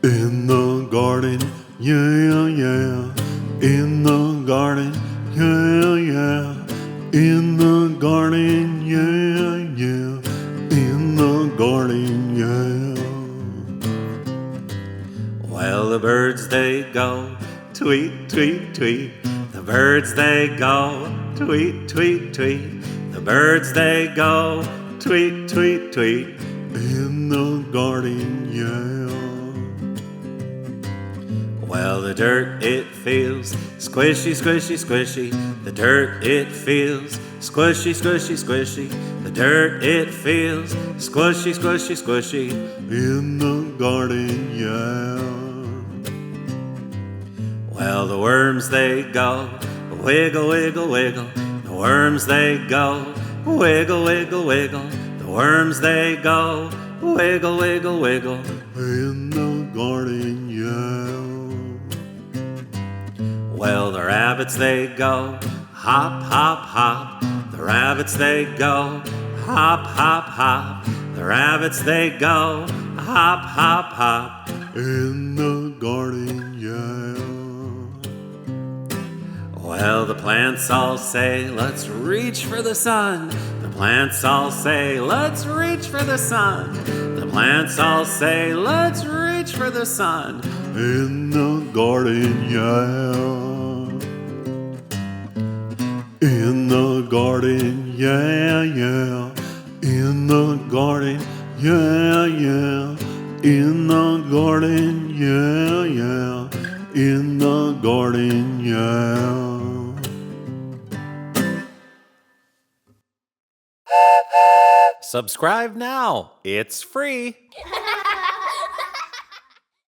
In the garden, yeah, yeah. In the garden, yeah, yeah. In the garden, yeah, yeah. In the garden, yeah. Well, the birds they go, tweet, tweet, tweet. The birds they go, tweet, tweet, tweet. The birds they go, tweet, tweet, tweet. In the garden, yeah. Well, the dirt it feels squishy, squishy, squishy. The dirt it feels squishy, squishy, squishy. The dirt it feels squishy, squishy, squishy. In the garden, yeah. Well, the worms they go, wiggle, wiggle, wiggle. The worms they go, wiggle, wiggle, wiggle. The worms they go, wiggle, wiggle, wiggle. In the garden, yeah. Well, the rabbits they go, hop, hop, hop. The rabbits they go, hop, hop, hop. The rabbits they go, hop, hop, hop. In the garden, yeah. Well, the plants all say, let's reach for the sun. The plants all say, let's reach for the sun. The plants all say, let's reach for the sun. In the garden, yeah. In the garden, yeah, yeah. In the garden, yeah, yeah. In the garden, yeah, yeah. In the garden, yeah. Subscribe now. It's free.